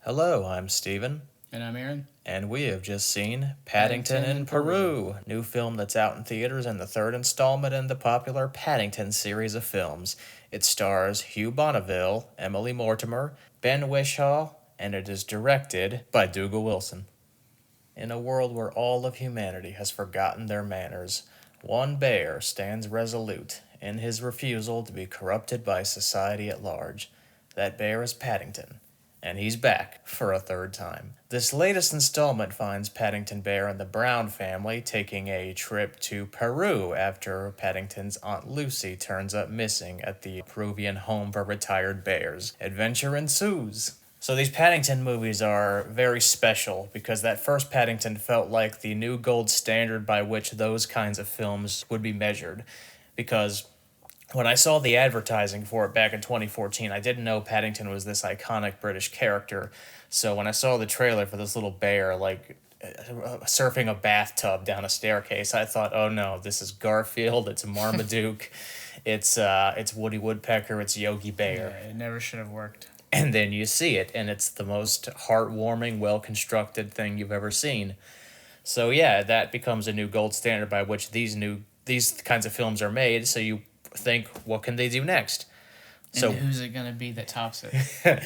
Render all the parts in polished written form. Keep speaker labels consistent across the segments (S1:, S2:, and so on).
S1: Hello, I'm Steven,
S2: And I'm Aaron.
S1: and we have just seen Paddington in Peru, new film that's out in theaters and the third installment in the popular Paddington series of films. It stars Hugh Bonneville, Emily Mortimer, Ben Whishaw, and it is directed by Dougal Wilson. In a world where all of humanity has forgotten their manners, one bear stands resolute in his refusal to be corrupted by society at large. That bear is Paddington, and he's back for a third time. This latest installment finds Paddington Bear and the Brown family taking a trip to Peru after Paddington's Aunt Lucy turns up missing at the Peruvian home for retired bears. Adventure ensues. So these Paddington movies are very special because that first Paddington felt like the new gold standard by which those kinds of films would be measured. Because when I saw the advertising for it back in 2014, I didn't know Paddington was this iconic British character. So when I saw the trailer for this little bear, surfing a bathtub down a staircase, I thought, oh no, this is Garfield, it's Marmaduke, it's Woody Woodpecker, it's Yogi Bear.
S2: Yeah, it never should have worked.
S1: And then you see it, and it's the most heartwarming, well constructed thing you've ever seen. So yeah, that becomes a new gold standard by which these kinds of films are made. So you think, what can they do next?
S2: So who's it gonna be that tops it?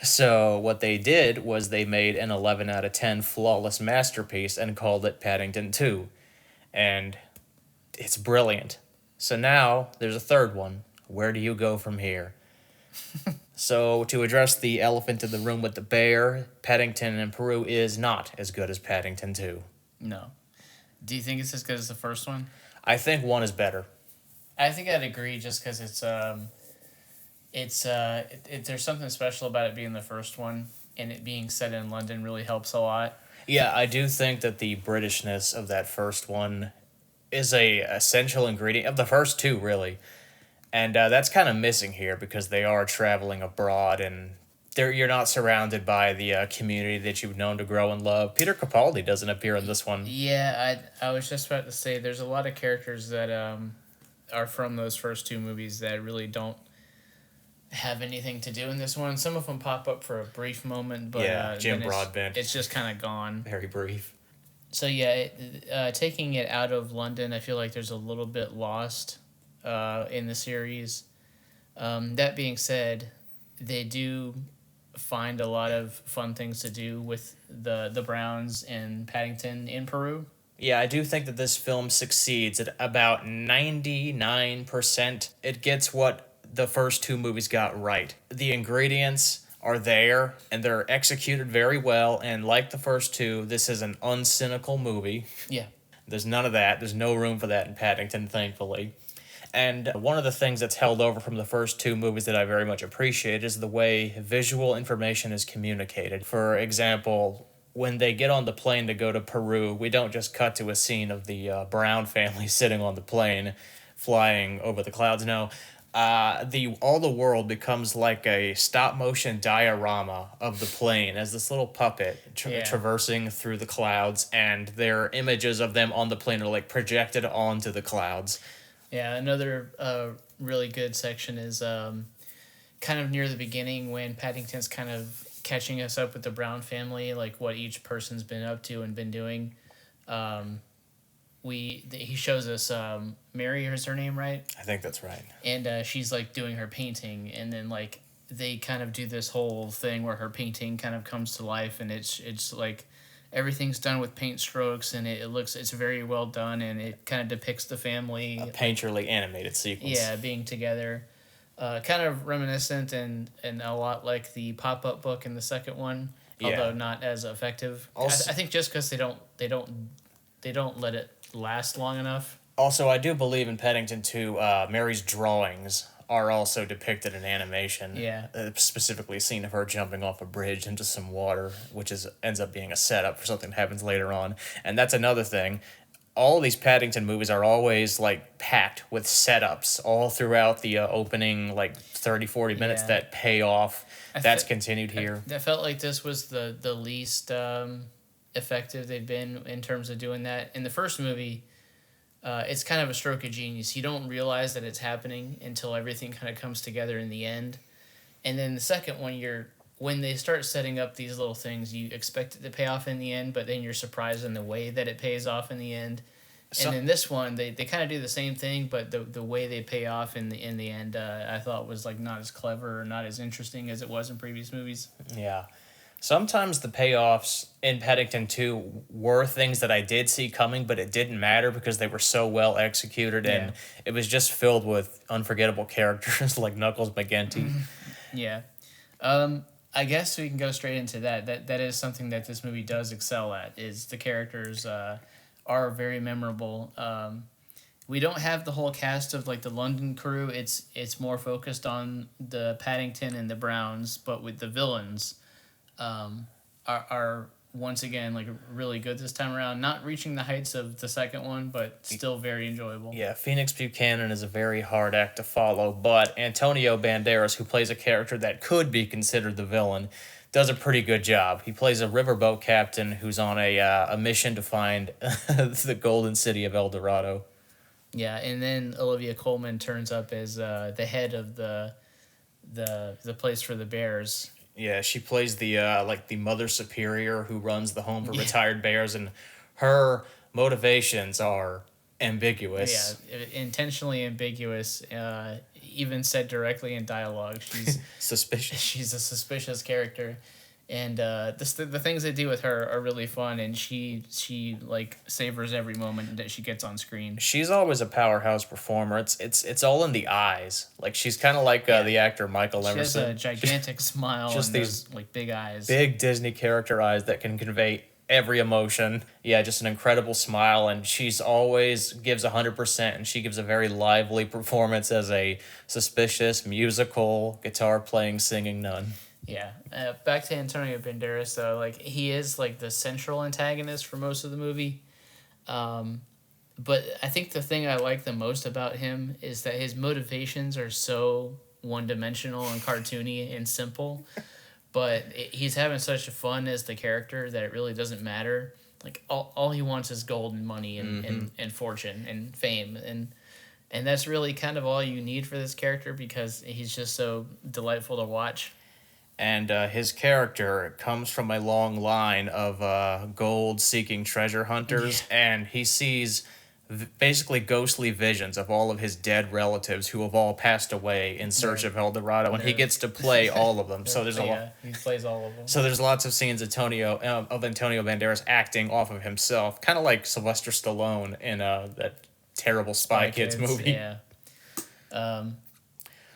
S1: So what they did was they made an 11 out of 10 flawless masterpiece and called it Paddington 2, and it's brilliant. So now there's a third one. Where do you go from here? So, to address the elephant in the room with the bear, Paddington in Peru is not as good as Paddington 2.
S2: No. Do you think it's as good as the first one?
S1: I think one is better.
S2: I think I'd agree just because there's something special about it being the first one, and it being set in London really helps a lot.
S1: Yeah, I do think that the Britishness of that first one is a essential ingredient of the first two, really. And that's kind of missing here because they are traveling abroad and you're not surrounded by the community that you've known to grow and love. Peter Capaldi doesn't appear in this one.
S2: Yeah, I was just about to say there's a lot of characters that are from those first two movies that really don't have anything to do in this one. Some of them pop up for a brief moment, but
S1: yeah, Jim Broadbent.
S2: It's just kind of gone.
S1: Very brief.
S2: So yeah, taking it out of London, I feel like there's a little bit lost in the series. That being said, they do find a lot of fun things to do with the Browns and Paddington in Peru.
S1: Yeah, I do think that this film succeeds at about 99%. It gets what the first two movies got right. The ingredients are there, and they're executed very well, and like the first two, this is an uncynical movie.
S2: Yeah.
S1: There's none of that. There's no room for that in Paddington, thankfully. And one of the things that's held over from the first two movies that I very much appreciate is the way visual information is communicated. For example, when they get on the plane to go to Peru, we don't just cut to a scene of the Brown family sitting on the plane, flying over the clouds. No, all the world becomes like a stop motion diorama of the plane as this little puppet traversing through the clouds, and their images of them on the plane are like projected onto the clouds.
S2: Yeah, another really good section is kind of near the beginning when Paddington's kind of catching us up with the Brown family, like what each person's been up to and been doing. He shows us Mary is her name, right?
S1: I think that's right.
S2: And she's like doing her painting, and then like they kind of do this whole thing where her painting kind of comes to life, and it's like everything's done with paint strokes, and it's very well done, and it kind of depicts the family.
S1: A painterly animated sequence.
S2: Yeah, being together. Kind of reminiscent and a lot like the pop-up book in the second one, although not as effective. Also, I think just because they don't let it last long enough.
S1: Also, I do believe in Paddington 2, Mary's drawings are also depicted in animation.
S2: Yeah.
S1: Specifically a scene of her jumping off a bridge into some water, which ends up being a setup for something that happens later on. And that's another thing. All of these Paddington movies are always like packed with setups all throughout the opening 30-40 minutes that pay off. That's continued here.
S2: I felt like this was the least effective they've been in terms of doing that. In the first movie, it's kind of a stroke of genius. You don't realize that it's happening until everything kind of comes together in the end. And then the second one, you're when they start setting up these little things, you expect it to pay off in the end, but then you're surprised in the way that it pays off in the end. And
S1: So
S2: then this one, they kind of do the same thing, but the way they pay off in the end, I thought was like not as clever or not as interesting as it was in previous movies.
S1: yeah. Sometimes the payoffs in Paddington 2 were things that I did see coming, but it didn't matter because they were so well executed
S2: Yeah.
S1: and it was just filled with unforgettable characters like Knuckles McGinty.
S2: Yeah. I guess we can go straight into that. That is something that this movie does excel at. Is the characters are very memorable. We don't have the whole cast of like the London crew. It's more focused on the Paddington and the Browns, but with the villains, are once again like really good this time around. Not reaching the heights of the second one, but still very enjoyable.
S1: Yeah, Phoenix Buchanan is a very hard act to follow, but Antonio Banderas, who plays a character that could be considered the villain, does a pretty good job. He plays a riverboat captain who's on a mission to find the golden city of El Dorado.
S2: Yeah, and then Olivia Colman turns up as the head of the place for the bears.
S1: Yeah, she plays the like the mother superior who runs the home for retired bears, and her motivations are
S2: Yeah,
S1: ambiguous.
S2: intentionally ambiguous. Even said directly in dialogue, she's
S1: Suspicious.
S2: she's a suspicious character, and the things they do with her are really fun. And she like savors every moment that she gets on screen.
S1: She's always a powerhouse performer. It's all in the eyes. Like she's kind of like the actor Michael
S2: She has a
S1: Emerson.
S2: gigantic smile
S1: Just
S2: and
S1: these
S2: those like big eyes.
S1: big Disney character eyes that can convey every emotion. Yeah, just an incredible smile, and she's always gives 100%, and she gives a very lively performance as a suspicious musical guitar playing singing nun.
S2: Yeah. Back to Antonio Banderas though, like he is like the central antagonist for most of the movie. But I think the thing I like the most about him is that his motivations are so one dimensional and cartoony and simple. But he's having such fun as the character that it really doesn't matter. Like all he wants is gold and money and fortune and fame and that's really kind of all you need for this character because he's just so delightful to watch.
S1: And his character comes from a long line of gold-seeking treasure hunters, and he sees basically ghostly visions of all of his dead relatives who have all passed away in search
S2: Right.
S1: of El Dorado, and he gets to play all of them. So there's a lot.
S2: Yeah, he plays all of them.
S1: So there's lots of scenes of Antonio Banderas acting off of himself, kind of like Sylvester Stallone in that terrible Spy Kids movie.
S2: Yeah.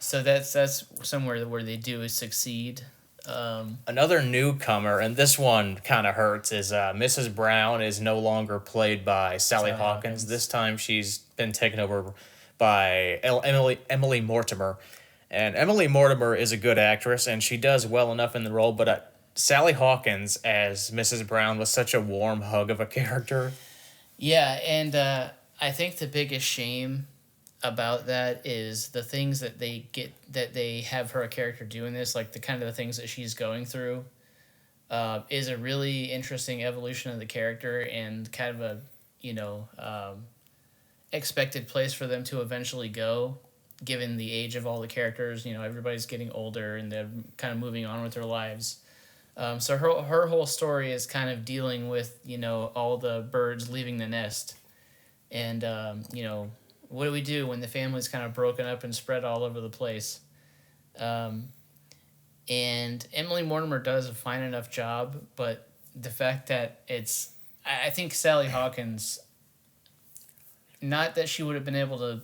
S2: So that's somewhere where they do succeed.
S1: Another newcomer, and this one kind of hurts, is Mrs. Brown is no longer played by Sally
S2: Sally
S1: Hawkins.
S2: Hawkins.
S1: This time she's been taken over by Emily Mortimer. And Emily Mortimer is a good actress, and she does well enough in the role, but Sally Hawkins as Mrs. Brown was such a warm hug of a character.
S2: Yeah, and I think the biggest shame about that is the things that they have her character doing this, like the kind of the things that she's going through, is a really interesting evolution of the character and kind of a expected place for them to eventually go, given the age of all the characters. Everybody's getting older and they're kind of moving on with their lives. So her whole story is kind of dealing with all the birds leaving the nest, and what do we do when the family's kind of broken up and spread all over the place? And Emily Mortimer does a fine enough job, but the fact that I think Sally Hawkins, not that she would have been able to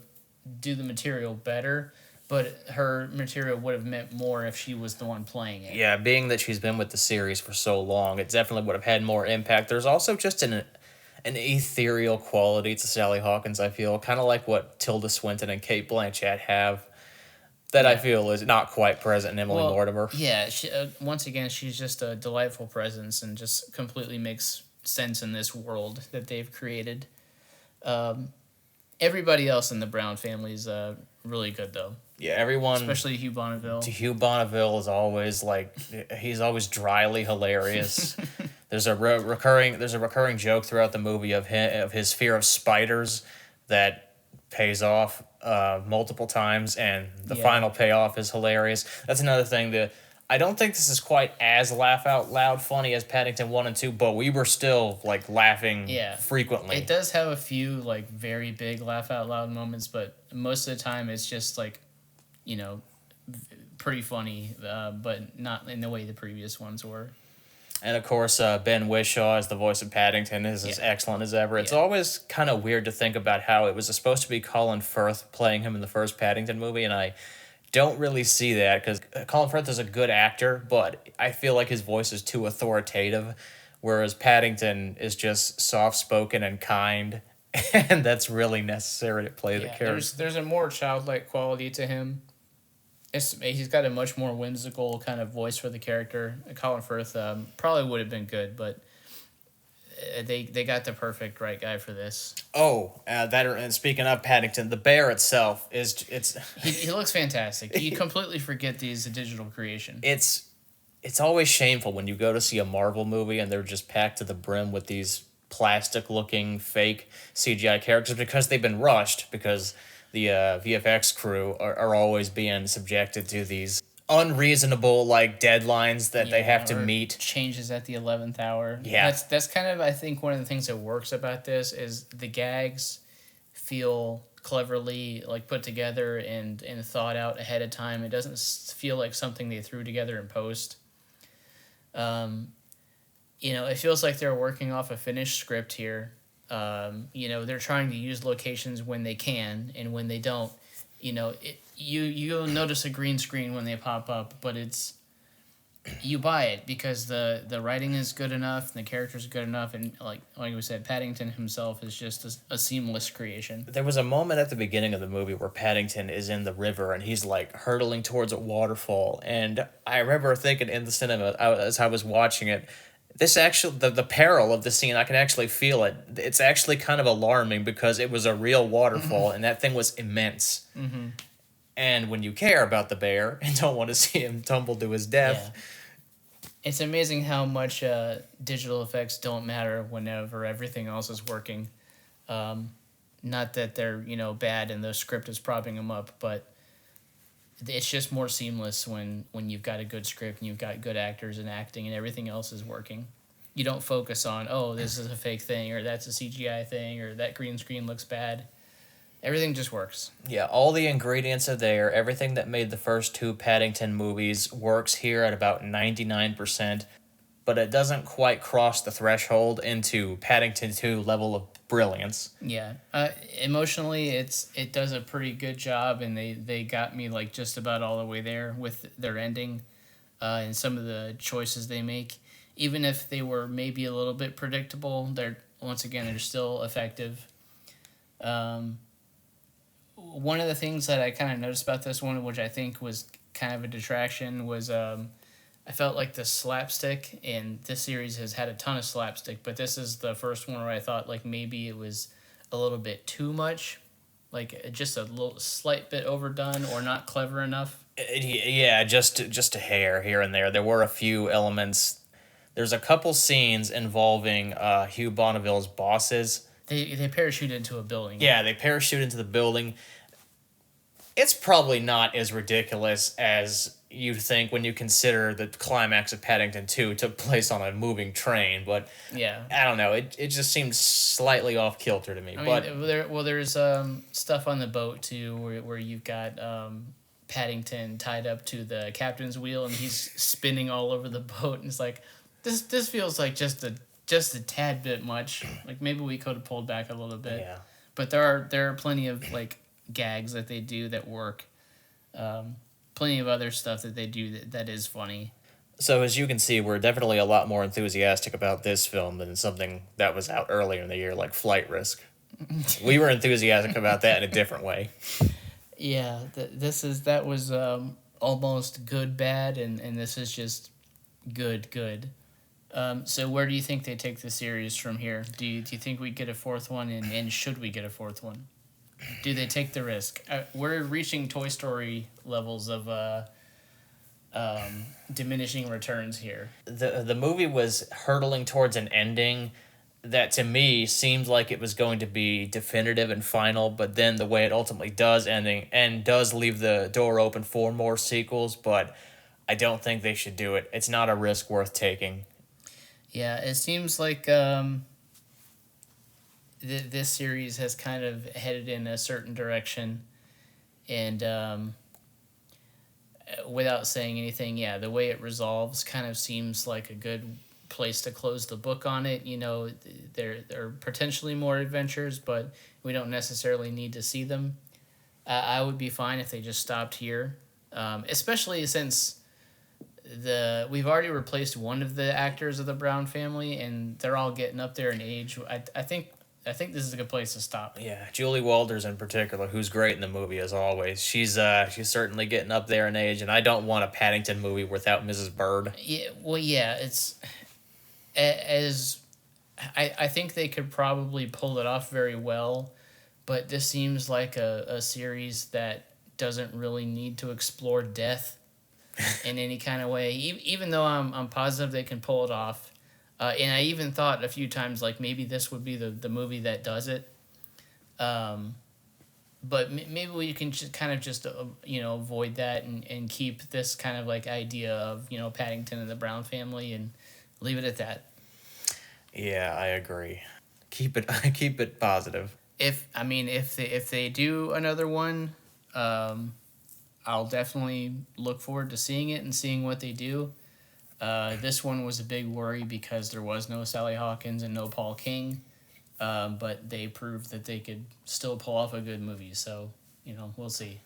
S2: do the material better, but her material would have meant more if she was the one playing it.
S1: Yeah, being that she's been with the series for so long, it definitely would have had more impact. There's also just an ethereal quality to Sally Hawkins, I feel. Kind of like what Tilda Swinton and Kate Blanchett have that I feel is not quite present in Emily Mortimer.
S2: Yeah, once again, she's just a delightful presence and just completely makes sense in this world that they've created. Everybody else in the Brown family is really good, though.
S1: Yeah, everyone...
S2: Especially Hugh Bonneville.
S1: Hugh Bonneville is always he's always dryly hilarious. There's a recurring joke throughout the movie of his fear of spiders that pays off multiple times, and the final payoff is hilarious. That's another thing that I don't think this is quite as laugh out loud funny as Paddington 1 and 2, but we were still like laughing
S2: Yeah. It
S1: frequently.
S2: does have a few like very big laugh out loud moments, but most of the time it's just like, you know, pretty funny, but not in the way the previous ones were.
S1: And of course, Ben Whishaw as the voice of Paddington is as
S2: Yeah.
S1: excellent as ever. It's
S2: Yeah.
S1: always kind of weird to think about how it was supposed to be Colin Firth playing him in the first Paddington movie, and I don't really see that because Colin Firth is a good actor, but I feel like his voice is too authoritative, whereas Paddington is just soft spoken and kind, and that's really necessary to play the
S2: Yeah.
S1: character.
S2: There's a more childlike quality to him. He's got a much more whimsical kind of voice for the character. Colin Firth probably would have been good, but they got the perfect right guy for this.
S1: Oh, and speaking of Paddington, the bear itself is it's
S2: He looks fantastic. You completely forget these a digital creation.
S1: it's always shameful when you go to see a Marvel movie and they're just packed to the brim with these plastic looking fake CGI characters because they've been rushed because the VFX crew are always being subjected to these unreasonable like deadlines that they have to
S2: or
S1: meet.
S2: changes at the 11th hour.
S1: Yeah.
S2: That's kind of I think one of the things that works about this is the gags feel cleverly like put together and thought out ahead of time. It doesn't feel like something they threw together in post. It feels like they're working off a finished script here. They're trying to use locations when they can, and when they don't, you'll notice a green screen when they pop up, but you buy it because the writing is good enough, and the characters are good enough, and like we said, Paddington himself is just a seamless creation.
S1: There was a moment at the beginning of the movie where Paddington is in the river and he's like hurtling towards a waterfall, and I remember thinking in the cinema as I was watching it, this actually the peril of the scene, I can actually feel it. It's actually kind of alarming because it was a real waterfall and that thing was immense.
S2: Mm-hmm.
S1: And when you care about the bear and don't want to see him tumble to his death,
S2: it's amazing how much digital effects don't matter whenever everything else is working. Not that they're bad and the script is propping them up, but it's just more seamless when you've got a good script and you've got good actors and acting and everything else is working. You don't focus on, oh, this is a fake thing or that's a CGI thing or that green screen looks bad. Everything just works.
S1: yeah, all the ingredients are there. Everything that made the first two Paddington movies works here at about 99%, but it doesn't quite cross the threshold into Paddington 2 level of brilliance.
S2: Yeah, emotionally, it does a pretty good job, and they got me like just about all the way there with their ending, and some of the choices they make. Even if they were maybe a little bit predictable, they're still effective. One of the things that I kind of noticed about this one, which I think was kind of a detraction, was I felt like the slapstick in this series has had a ton of slapstick, but this is the first one where I thought like maybe it was a little bit too much, like just a little slight bit overdone or not clever enough.
S1: Yeah, just a hair here and there. There were a few elements. There's a couple scenes involving Hugh Bonneville's bosses.
S2: They parachute into a building.
S1: Yeah, they parachute into the building. It's probably not as ridiculous as you'd think when you consider the climax of Paddington 2 took place on a moving train, but
S2: Yeah.
S1: I don't know. It just seems slightly off kilter to me.
S2: I
S1: But
S2: mean, there's stuff on the boat too, where you've got Paddington tied up to the captain's wheel, and he's spinning all over the boat, and it's like, this feels like just a tad bit much. Like maybe we could have pulled back a little bit.
S1: yeah.
S2: But there are plenty of like gags that they do that work. Plenty of other stuff that they do that is funny.
S1: So as you can see, we're definitely a lot more enthusiastic about this film than something that was out earlier in the year like Flight Risk. We were enthusiastic about that in a different way.
S2: Yeah, that was almost good bad, and this is just good. So where do you think they take the series from here? Do you think we get a fourth one, and should we get a fourth one? Do they take the risk? We're reaching Toy Story levels of diminishing returns here.
S1: The movie was hurtling towards an ending that to me seemed like it was going to be definitive and final, but then the way it ultimately does ending and does leave the door open for more sequels, but I don't think they should do it. It's not a risk worth taking.
S2: Yeah, it seems like this series has kind of headed in a certain direction, and without saying anything, yeah, the way it resolves kind of seems like a good place to close the book on it. You know, there are potentially more adventures, but we don't necessarily need to see them. I would be fine if they just stopped here, especially since the we've already replaced one of the actors of the Brown family, and they're all getting up there in age. I think this is a good place to stop.
S1: Yeah, Julie Walters in particular, who's great in the movie as always. She's certainly getting up there in age, and I don't want a Paddington movie without Mrs. Bird.
S2: Yeah, well, yeah, it's as I think they could probably pull it off very well, but this seems like a series that doesn't really need to explore death in any kind of way. Even though I'm positive they can pull it off, and I even thought a few times like maybe this would be the movie that does it. Um, but maybe we can just kind of just avoid that and keep this kind of like idea of Paddington and the Brown family and leave it at that.
S1: Yeah, I agree. Keep it keep it positive.
S2: If they do another one, I'll definitely look forward to seeing it and seeing what they do. This one was a big worry because there was no Sally Hawkins and no Paul King, but they proved that they could still pull off a good movie. So we'll see.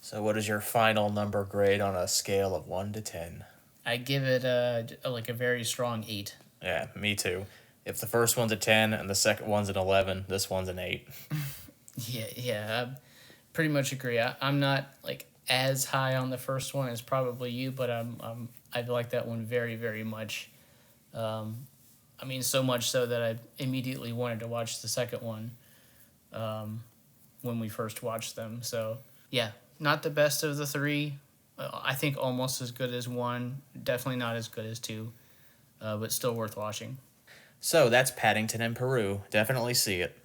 S1: So, what is your final number grade on a scale of 1 to 10?
S2: I give it a very strong 8.
S1: Yeah, me too. If the first one's a 10 and the second one's an 11, this one's an 8.
S2: Yeah, I pretty much agree. I'm not like as high on the first one as probably you, but I like that one very, very much. So much so that I immediately wanted to watch the second one when we first watched them. So yeah, not the best of the three. I think almost as good as one. Definitely not as good as two, but still worth watching.
S1: So, that's Paddington in Peru. Definitely see it.